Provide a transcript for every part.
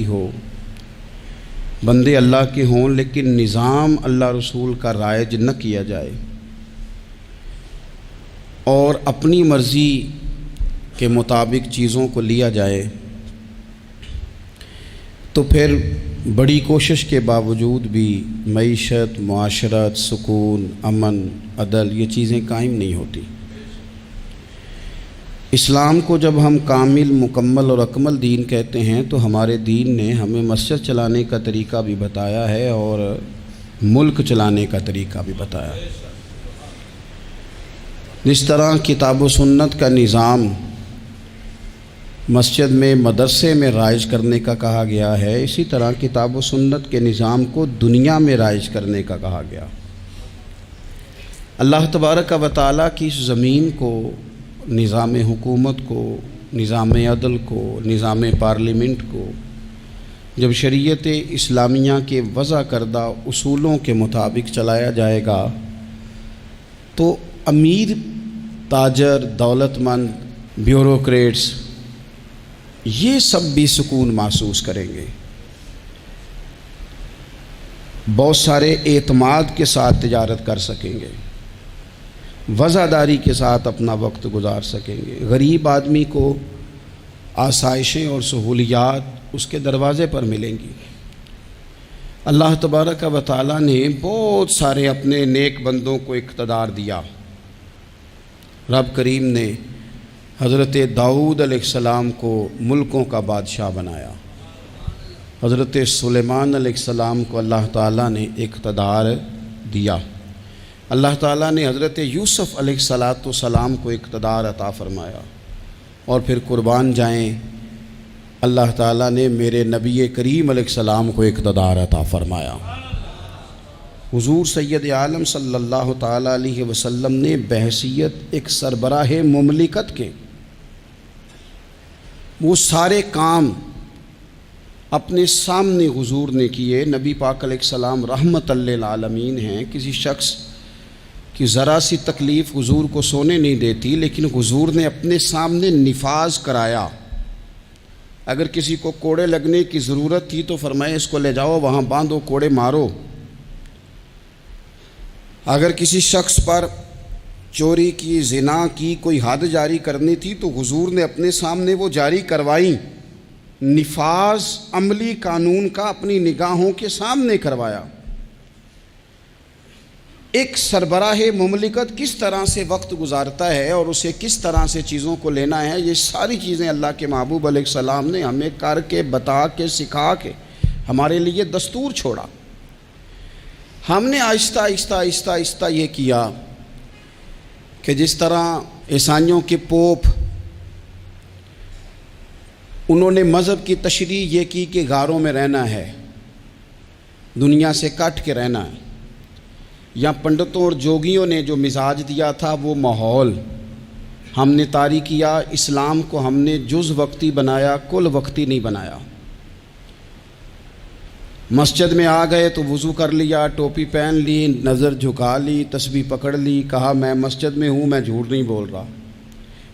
ہو، بندے اللہ کے ہوں لیکن نظام اللہ رسول کا رائج نہ کیا جائے اور اپنی مرضی کے مطابق چیزوں کو لیا جائے، تو پھر بڑی کوشش کے باوجود بھی معیشت، معاشرت، سکون، امن، عدل یہ چیزیں قائم نہیں ہوتی۔ اسلام کو جب ہم کامل، مکمل اور اکمل دین کہتے ہیں تو ہمارے دین نے ہمیں مسجد چلانے کا طریقہ بھی بتایا ہے اور ملک چلانے کا طریقہ بھی بتایا ہے۔ جس طرح کتاب و سنت کا نظام مسجد میں، مدرسے میں رائج کرنے کا کہا گیا ہے، اسی طرح کتاب و سنت کے نظام کو دنیا میں رائج کرنے کا کہا گیا۔ اللہ تبارک و تعالیٰ کی اس زمین کو، نظام حکومت کو، نظام عدل کو، نظام پارلیمنٹ کو جب شریعت اسلامیہ کے وضع کردہ اصولوں کے مطابق چلایا جائے گا تو امیر، تاجر، دولت مند، بیوروکریٹس یہ سب بھی سکون محسوس کریں گے، بہت سارے اعتماد کے ساتھ تجارت کر سکیں گے، وفاداری کے ساتھ اپنا وقت گزار سکیں گے، غریب آدمی کو آسائشیں اور سہولیات اس کے دروازے پر ملیں گی۔ اللہ تبارک و تعالیٰ نے بہت سارے اپنے نیک بندوں کو اقتدار دیا۔ رب کریم نے حضرت داؤد علیہ السلام کو ملکوں کا بادشاہ بنایا، حضرت سلیمان علیہ السلام کو اللہ تعالیٰ نے اقتدار دیا، اللہ تعالیٰ نے حضرت یوسف علیہ السلام کو اقتدار عطا فرمایا، اور پھر قربان جائیں اللہ تعالیٰ نے میرے نبی کریم علیہ السلام کو اقتدار عطا فرمایا۔ حضور سید عالم صلی اللہ تعالیٰ علیہ وسلم نے بحیثیت ایک سربراہ مملکت کے وہ سارے کام اپنے سامنے حضور نے کیے۔ نبی پاک علیہ السلام رحمت للعالمین ہیں، کسی شخص کی ذرا سی تکلیف حضور کو سونے نہیں دیتی، لیکن حضور نے اپنے سامنے نفاذ کرایا۔ اگر کسی کو کوڑے لگنے کی ضرورت تھی تو فرمایا اس کو لے جاؤ، وہاں باندھو، کوڑے مارو۔ اگر کسی شخص پر چوری کی، زنا کی کوئی حد جاری کرنی تھی تو حضور نے اپنے سامنے وہ جاری کروائی، نفاذ عملی قانون کا اپنی نگاہوں کے سامنے کروایا۔ ایک سربراہ مملکت کس طرح سے وقت گزارتا ہے اور اسے کس طرح سے چیزوں کو لینا ہے، یہ ساری چیزیں اللہ کے محبوب علیہ السلام نے ہمیں کر کے، بتا کے، سکھا کے ہمارے لیے دستور چھوڑا۔ ہم نے آہستہ آہستہ آہستہ آہستہ یہ کیا کہ جس طرح عیسائیوں کے پوپ، انہوں نے مذہب کی تشریح یہ کی کہ غاروں میں رہنا ہے، دنیا سے کٹ کے رہنا ہے، یا پنڈتوں اور جوگیوں نے جو مزاج دیا تھا وہ ماحول ہم نے طاری کیا۔ اسلام کو ہم نے جز وقتی بنایا، کل وقتی نہیں بنایا۔ مسجد میں آ گئے تو وضو کر لیا، ٹوپی پہن لی، نظر جھکا لی، تسبیح پکڑ لی، کہا میں مسجد میں ہوں، میں جھوٹ نہیں بول رہا،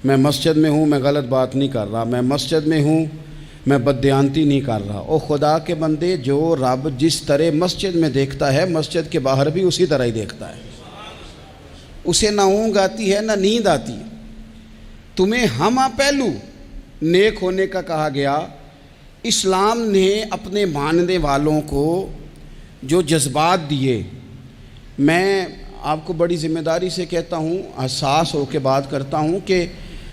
میں مسجد میں ہوں، میں غلط بات نہیں کر رہا، میں مسجد میں ہوں، میں بددیانتی نہیں کر رہا۔ او خدا کے بندے، جو رب جس طرح مسجد میں دیکھتا ہے مسجد کے باہر بھی اسی طرح ہی دیکھتا ہے۔ اسے نہ اونگ آتی ہے نہ نیند آتی ہے۔ تمہیں ہمہ پہلو نیک ہونے کا کہا گیا۔ اسلام نے اپنے ماننے والوں کو جو جذبات دیے، میں آپ کو بڑی ذمہ داری سے کہتا ہوں، حساس ہو کے بات کرتا ہوں کہ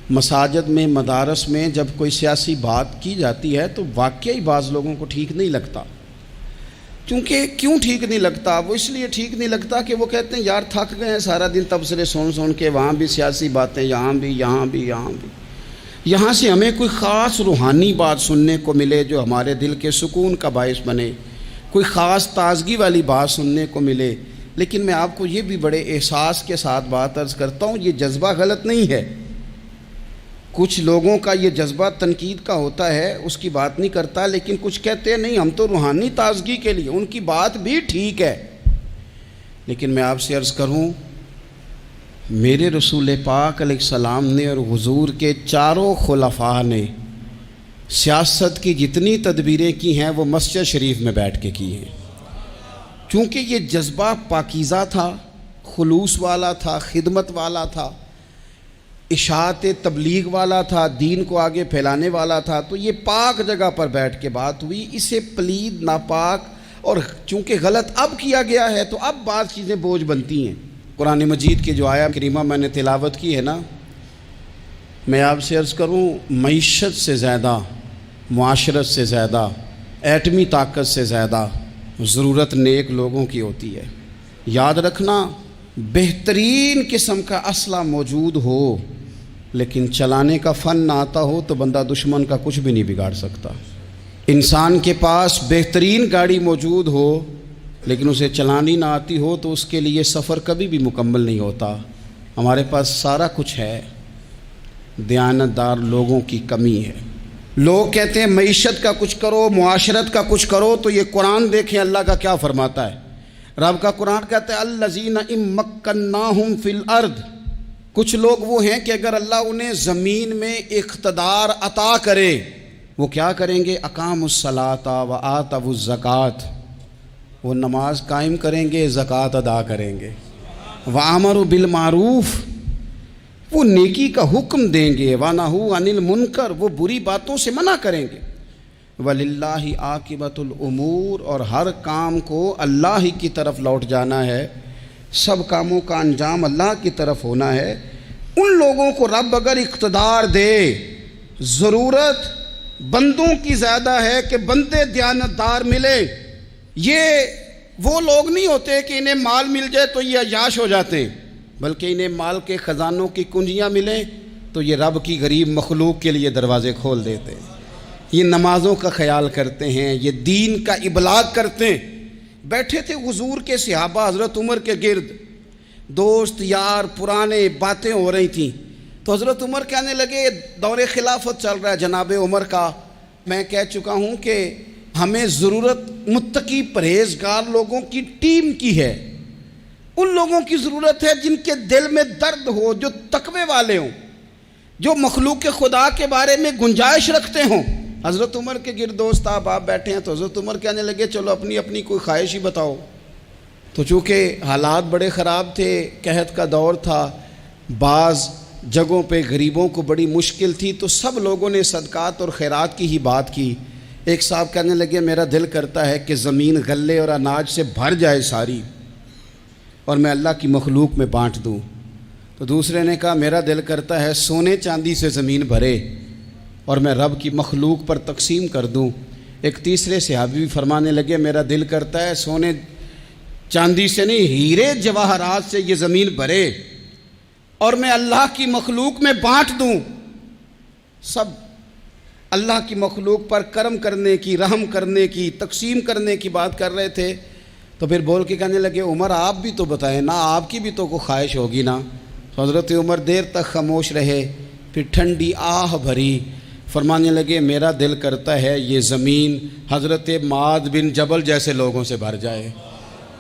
مساجد میں، مدارس میں جب کوئی سیاسی بات کی جاتی ہے تو واقعی بعض لوگوں کو ٹھیک نہیں لگتا۔ کیونکہ کیوں ٹھیک نہیں لگتا؟ وہ اس لیے ٹھیک نہیں لگتا کہ وہ کہتے ہیں یار تھک گئے ہیں سارا دن تبصرے سن کے، وہاں بھی سیاسی باتیں، یہاں بھی، یہاں بھی، یہاں بھی، یہاں سے ہمیں کوئی خاص روحانی بات سننے کو ملے جو ہمارے دل کے سکون کا باعث بنے، کوئی خاص تازگی والی بات سننے کو ملے۔ لیکن میں آپ کو یہ بھی بڑے احساس کے ساتھ بات عرض کرتا ہوں، یہ جذبہ غلط نہیں ہے۔ کچھ لوگوں کا یہ جذبہ تنقید کا ہوتا ہے، اس کی بات نہیں کرتا، لیکن کچھ کہتے ہیں نہیں ہم تو روحانی تازگی کے لیے، ان کی بات بھی ٹھیک ہے۔ لیکن میں آپ سے عرض کروں، میرے رسول پاک علیہ السلام نے اور حضور کے چاروں خلفاء نے سیاست کی جتنی تدبیریں کی ہیں وہ مسجد شریف میں بیٹھ کے کی ہیں، چونکہ یہ جذبہ پاکیزہ تھا، خلوص والا تھا، خدمت والا تھا، اشاعت تبلیغ والا تھا، دین کو آگے پھیلانے والا تھا، تو یہ پاک جگہ پر بیٹھ کے بات ہوئی۔ اسے پلید، ناپاک اور چونکہ غلط اب کیا گیا ہے تو اب بعض چیزیں بوجھ بنتی ہیں۔ قرآن مجید کی جو آیت کریمہ میں نے تلاوت کی ہے نا، میں آپ سے عرض کروں، معیشت سے زیادہ، معاشرت سے زیادہ، ایٹمی طاقت سے زیادہ ضرورت نیک لوگوں کی ہوتی ہے۔ یاد رکھنا، بہترین قسم کا اسلحہ موجود ہو لیکن چلانے کا فن نہ آتا ہو تو بندہ دشمن کا کچھ بھی نہیں بگاڑ سکتا۔ انسان کے پاس بہترین گاڑی موجود ہو لیکن اسے چلانی نہ آتی ہو تو اس کے لیے سفر کبھی بھی مکمل نہیں ہوتا۔ ہمارے پاس سارا کچھ ہے، دیانتدار لوگوں کی کمی ہے۔ لوگ کہتے ہیں معیشت کا کچھ کرو، معاشرت کا کچھ کرو، تو یہ قرآن دیکھیں اللہ کا کیا فرماتا ہے۔ رب کا قرآن کہتا ہے الذین ان مکناہم فی الارض، کچھ لوگ وہ ہیں کہ اگر اللہ انہیں زمین میں اقتدار عطا کرے وہ کیا کریں گے؟ اقاموا الصلاۃ وآتوا الزکوٰۃ، وہ نماز قائم کریں گے، زکوٰۃ ادا کریں گے، وامروا بالمعروف، وہ نیکی کا حکم دیں گے، ونہوا عن المنکر، وہ بری باتوں سے منع کریں گے، وللہ عاقبۃ الامور، اور ہر کام کو اللہ ہی کی طرف لوٹ جانا ہے، سب کاموں کا انجام اللہ کی طرف ہونا ہے۔ ان لوگوں کو رب اگر اقتدار دے، ضرورت بندوں کی زیادہ ہے کہ بندے دیانتدار ملے۔ یہ وہ لوگ نہیں ہوتے کہ انہیں مال مل جائے تو یہ عیاش ہو جاتے ہیں، بلکہ انہیں مال کے خزانوں کی کنجیاں ملیں تو یہ رب کی غریب مخلوق کے لیے دروازے کھول دیتے ہیں۔ یہ نمازوں کا خیال کرتے ہیں، یہ دین کا ابلاغ کرتے ہیں۔ بیٹھے تھے حضور کے صحابہ حضرت عمر کے گرد، دوست یار پرانے باتیں ہو رہی تھیں، تو حضرت عمر کہنے لگے دور خلافت چل رہا ہے جناب عمر کا، میں کہہ چکا ہوں کہ ہمیں ضرورت متقی پرہیزگار لوگوں کی ٹیم کی ہے، ان لوگوں کی ضرورت ہے جن کے دل میں درد ہو، جو تقوی والے ہوں، جو مخلوق خدا کے بارے میں گنجائش رکھتے ہوں۔ حضرت عمر کے گرد دوست آپ بیٹھے ہیں، تو حضرت عمر کہنے لگے چلو اپنی اپنی کوئی خواہش ہی بتاؤ۔ تو چونکہ حالات بڑے خراب تھے، قحط کا دور تھا، بعض جگہوں پہ غریبوں کو بڑی مشکل تھی، تو سب لوگوں نے صدقات اور خیرات کی ہی بات کی۔ ایک صاحب کہنے لگے میرا دل کرتا ہے کہ زمین غلے اور اناج سے بھر جائے ساری اور میں اللہ کی مخلوق میں بانٹ دوں۔ تو دوسرے نے کہا میرا دل کرتا ہے سونے چاندی سے زمین بھرے اور میں رب کی مخلوق پر تقسیم کر دوں۔ ایک تیسرے صحابی بھی فرمانے لگے میرا دل کرتا ہے سونے چاندی سے نہیں، ہیرے جواہرات سے یہ زمین بھرے اور میں اللہ کی مخلوق میں بانٹ دوں۔ سب اللہ کی مخلوق پر کرم کرنے کی، رحم کرنے کی، تقسیم کرنے کی بات کر رہے تھے۔ تو پھر بول کے کہنے لگے عمر آپ بھی تو بتائیں نا، آپ کی بھی تو کوئی خواہش ہوگی نا۔ حضرت عمر دیر تک خاموش رہے، پھر ٹھنڈی آہ بھری، فرمانے لگے میرا دل کرتا ہے یہ زمین حضرت معاذ بن جبل جیسے لوگوں سے بھر جائے،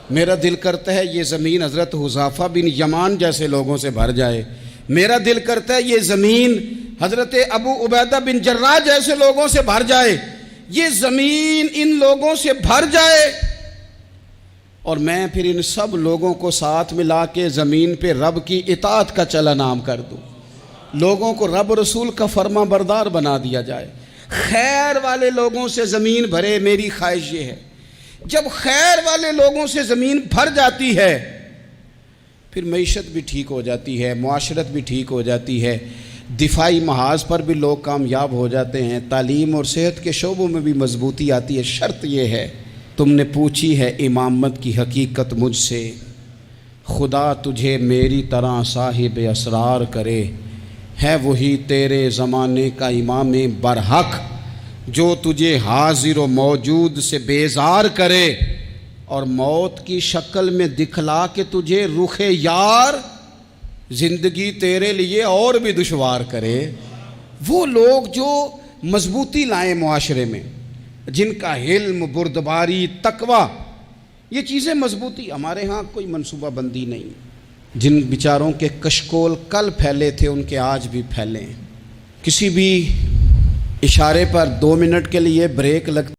میرا دل کرتا ہے یہ زمین حضرت حذیفہ بن یمان جیسے لوگوں سے بھر جائے، میرا دل کرتا ہے یہ زمین حضرت ابو عبیدہ بن جراح جیسے لوگوں سے بھر جائے، یہ زمین ان لوگوں سے بھر جائے اور میں پھر ان سب لوگوں کو ساتھ ملا کے زمین پہ رب کی اطاعت کا چلن عام کر دوں، لوگوں کو رب رسول کا فرما بردار بنا دیا جائے، خیر والے لوگوں سے زمین بھرے۔ میری خواہش یہ ہے جب خیر والے لوگوں سے زمین بھر جاتی ہے پھر معیشت بھی ٹھیک ہو جاتی ہے، معاشرت بھی ٹھیک ہو جاتی ہے، دفاعی محاذ پر بھی لوگ کامیاب ہو جاتے ہیں، تعلیم اور صحت کے شعبوں میں بھی مضبوطی آتی ہے۔ شرط یہ ہے تم نے پوچھی ہے امامت کی حقیقت مجھ سے، خدا تجھے میری طرح صاحب اسرار کرے، ہے وہی تیرے زمانے کا امام برحق جو تجھے حاضر و موجود سے بیزار کرے اور موت کی شکل میں دکھلا کے تجھے رخ یار زندگی تیرے لیے اور بھی دشوار کرے۔ وہ لوگ جو مضبوطی لائیں معاشرے میں، جن کا علم، بردباری، تقوی، یہ چیزیں مضبوطی، ہمارے ہاں کوئی منصوبہ بندی نہیں، جن بیچاروں کے کشکول کل پھیلے تھے ان کے آج بھی پھیلے ہیں۔ کسی بھی اشارے پر 2 منٹ کے لیے بریک لگتی